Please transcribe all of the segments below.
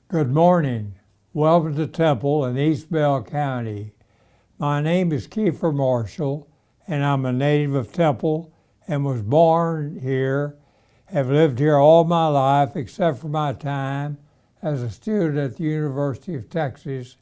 Good morning. Welcome to Temple in East Bell County. My name is Keifer Marshall, and I'm a native of Temple and was born here, have lived here all my life except for my time as a student at the University of Texas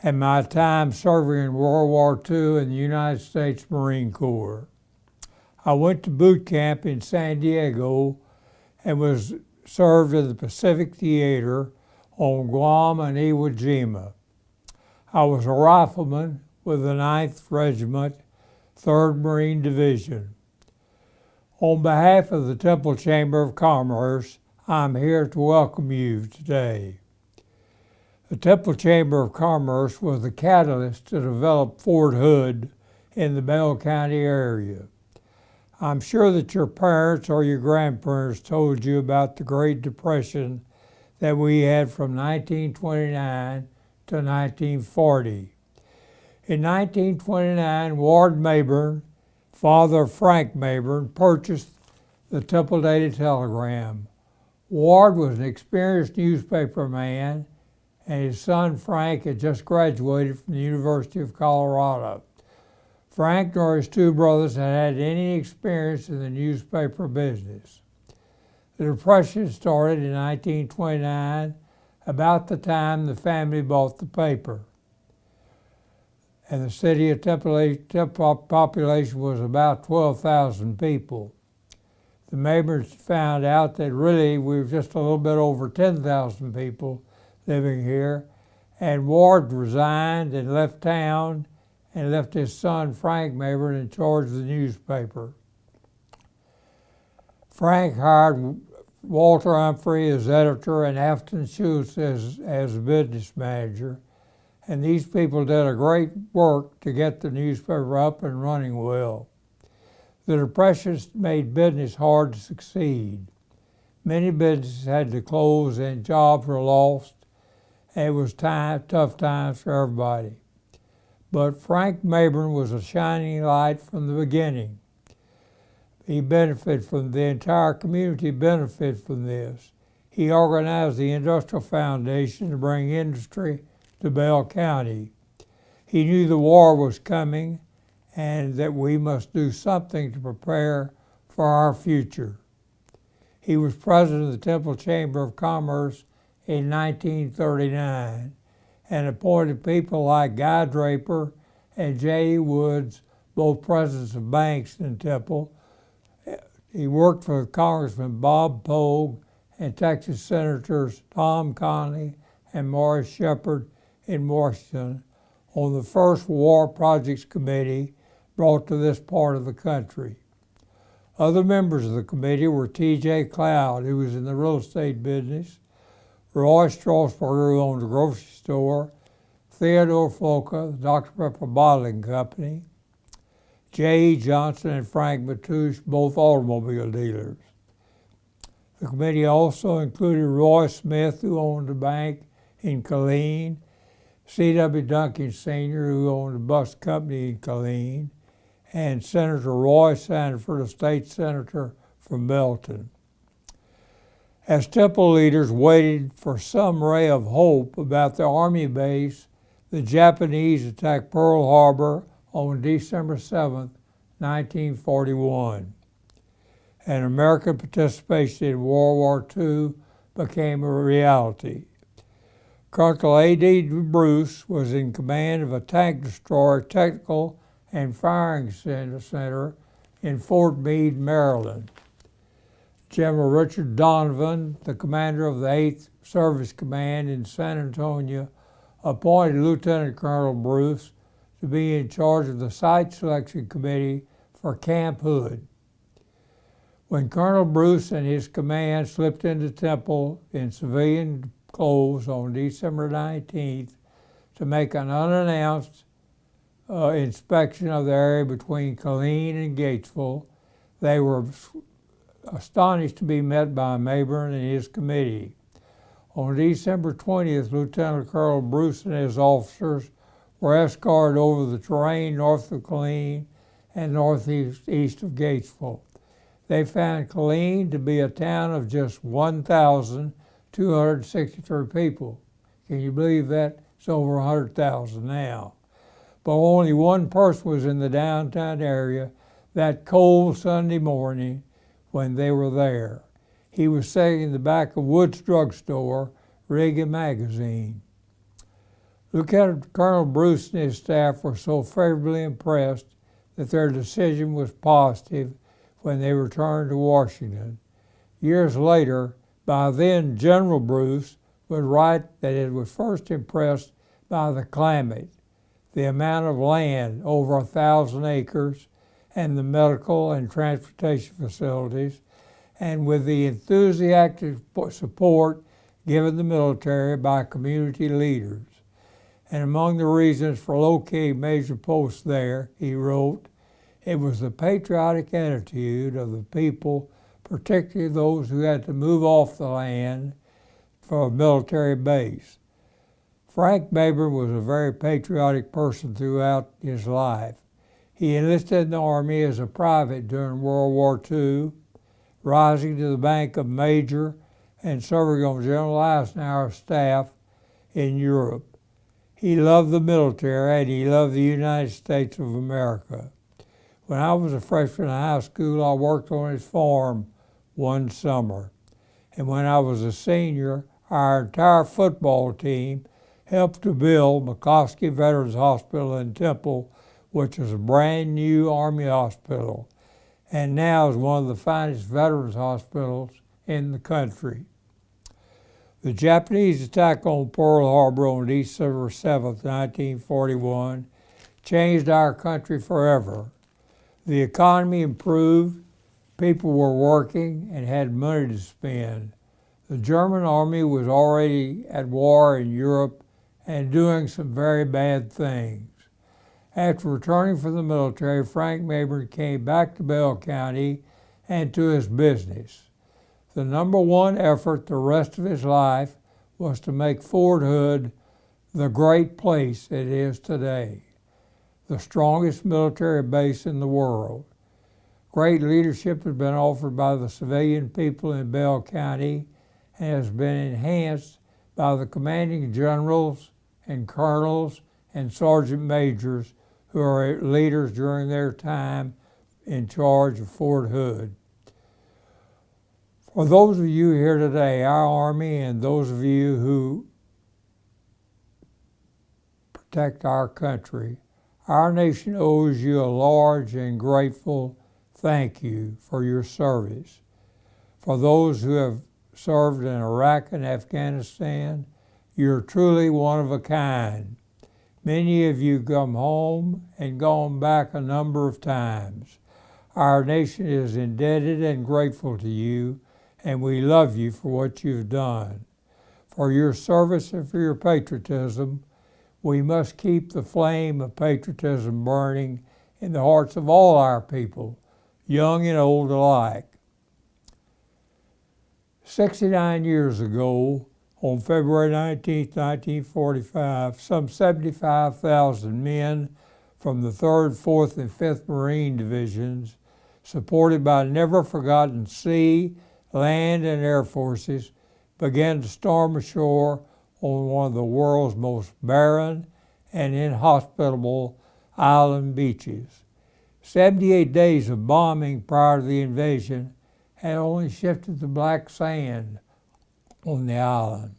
and my time serving in World War II in the United States Marine Corps. I went to boot camp in San Diego and was served in the Pacific Theater on Guam and Iwo Jima. I was a rifleman with the 9th Regiment, 3rd Marine Division. On behalf of the Temple Chamber of Commerce, I'm here to welcome you today. The Temple Chamber of Commerce was the catalyst to develop Fort Hood in the Bell County area. I'm sure that your parents or your grandparents told you about the Great Depression that we had from 1929 to 1940. In 1929, Ward Mayborn, father of Frank Mayborn, purchased the Temple Daily Telegram. Ward was an experienced newspaper man, and his son Frank had just graduated from the University of Colorado. Frank nor his two brothers had any experience in the newspaper business. The Depression started in 1929, about the time the family bought the paper. And the city of Temple population was about 12,000 people. The Mayborns found out that really we were just a little bit over 10,000 people living here, and Ward resigned and left town and left his son Frank Mayborn in charge of the newspaper. Frank hired Walter Humphrey as editor and Afton Schultz as business manager, and these people did a great work to get the newspaper up and running well. The Depression made business hard to succeed. Many businesses had to close and jobs were lost, and it was tough times for everybody. But Frank Mayborn was a shining light from the beginning. He benefited from the entire community benefited from this. He organized the Industrial Foundation to bring industry to Bell County. He knew the war was coming and that we must do something to prepare for our future. He was president of the Temple Chamber of Commerce in 1939 and appointed people like Guy Draper and J.E. Woods, both presidents of banks in Temple. He worked for Congressman Bob Pogue and Texas Senators Tom Connolly and Morris Shepherd in Washington on the first War Projects Committee brought to this part of the country. Other members of the committee were T.J. Cloud, who was in the real estate business, Roy Strasburger, who owned a grocery store, Theodore Foca, the Dr. Pepper Bottling Company, J.E. Johnson and Frank Matouche, both automobile dealers. The committee also included Roy Smith, who owned a bank in Killeen, C.W. Duncan Sr., who owned a bus company in Killeen, and Senator Roy Sanford, a state senator from Belton. As Temple leaders waited for some ray of hope about the Army base, the Japanese attacked Pearl Harbor on December 7, 1941. And American participation in World War II became a reality. Colonel A.D. Bruce was in command of a tank destroyer technical and firing center in Fort Meade, Maryland. General Richard Donovan, the commander of the 8th Service Command in San Antonio, appointed Lieutenant Colonel Bruce to be in charge of the Site Selection Committee for Camp Hood. When Colonel Bruce and his command slipped into Temple in civilian clothes on December 19th to make an unannounced inspection of the area between Killeen and Gatesville, they were astonished to be met by Mayborn and his committee. On December 20th, Lieutenant Colonel Bruce and his officers were escorted over the terrain north of Killeen and northeast of Gatesville. They found Killeen to be a town of just 1,000 263 people. Can you believe that? It's over 100,000 now. But only one person was in the downtown area that cold Sunday morning when they were there. He was sitting in the back of Wood's drugstore reading a magazine. Lieutenant Colonel Bruce and his staff were so favorably impressed that their decision was positive when they returned to Washington. Years later, by then General Bruce would write that it was first impressed by the climate, the amount of land, over 1,000 acres, and the medical and transportation facilities, and with the enthusiastic support given the military by community leaders. And among the reasons for locating major posts there, he wrote, it was the patriotic attitude of the people, particularly those who had to move off the land for a military base. Frank Mayborn was a very patriotic person throughout his life. He enlisted in the Army as a private during World War II, rising to the rank of major and serving on General Eisenhower's staff in Europe. He loved the military and he loved the United States of America. When I was a freshman in high school, I worked on his farm one summer. And when I was a senior, our entire football team helped to build McCoskey Veterans Hospital in Temple, which is a brand new Army hospital, and now is one of the finest veterans hospitals in the country. The Japanese attack on Pearl Harbor on December 7, 1941, changed our country forever. The economy improved, people were working and had money to spend. The German army was already at war in Europe and doing some very bad things. After returning from the military, Frank Mayborn came back to Bell County and to his business. The number one effort the rest of his life was to make Fort Hood the great place it is today, the strongest military base in the world. Great leadership has been offered by the civilian people in Bell County and has been enhanced by the commanding generals and colonels and sergeant majors who are leaders during their time in charge of Fort Hood. For those of you here today, our Army, and those of you who protect our country, our nation owes you a large and grateful thank you for your service. For those who have served in Iraq and Afghanistan, you're truly one of a kind. Many of you come home and gone back a number of times. Our nation is indebted and grateful to you, and we love you for what you've done. For your service and for your patriotism, we must keep the flame of patriotism burning in the hearts of all our people, young and old alike. 69 years ago, on February 19, 1945, some 75,000 men from the 3rd, 4th, and 5th Marine Divisions, supported by never-forgotten sea, land, and air forces, began to storm ashore on one of the world's most barren and inhospitable island beaches. 78 days of bombing prior to the invasion had only shifted the black sand on the island.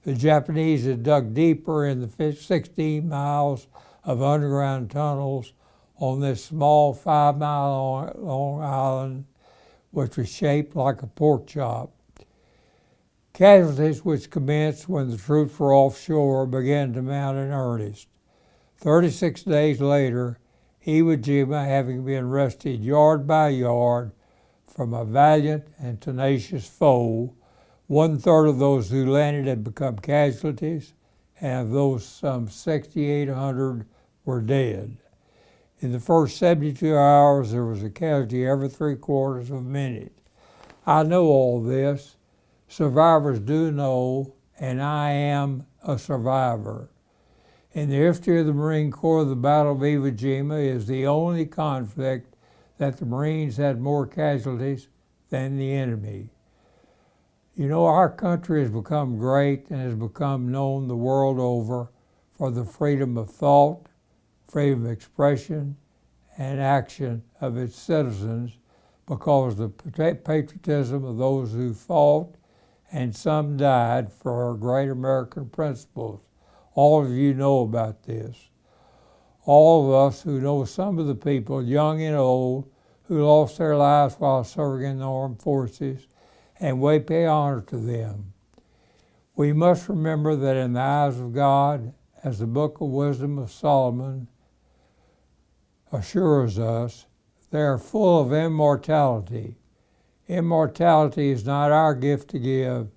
The Japanese had dug deeper in the 16 miles of underground tunnels on this small 5-mile long island, which was shaped like a pork chop. Casualties, which commenced when the troops were offshore, began to mount in earnest. 36 days later, Iwo Jima, having been wrested yard by yard from a valiant and tenacious foe, 1/3 of those who landed had become casualties, and of those, some 6,800 were dead. In the first 72 hours, there was a casualty every 3/4 of a minute. I know all this. Survivors do know, and I am a survivor. In the history of the Marine Corps, the Battle of Iwo Jima is the only conflict that the Marines had more casualties than the enemy. You know, our country has become great and has become known the world over for the freedom of thought, freedom of expression, and action of its citizens because of the patriotism of those who fought and some died for our great American principles. All of you know about this. All of us who know some of the people, young and old, who lost their lives while serving in the armed forces, and we pay honor to them. We must remember that in the eyes of God, as the Book of Wisdom of Solomon assures us, they are full of immortality. Immortality is not our gift to give,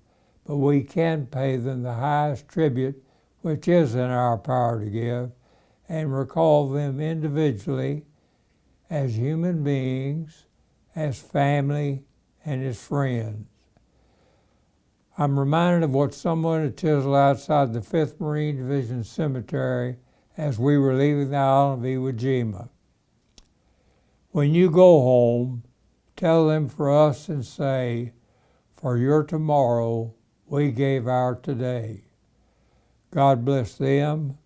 but we can pay them the highest tribute which is in our power to give, and recall them individually as human beings, as family, and as friends. I'm reminded of what someone had chiseled outside the 5th Marine Division Cemetery as we were leaving the island of Iwo Jima. When you go home, tell them for us and say, for your tomorrow, we gave our today. God bless them,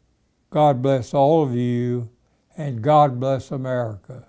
God bless all of you, and God bless America.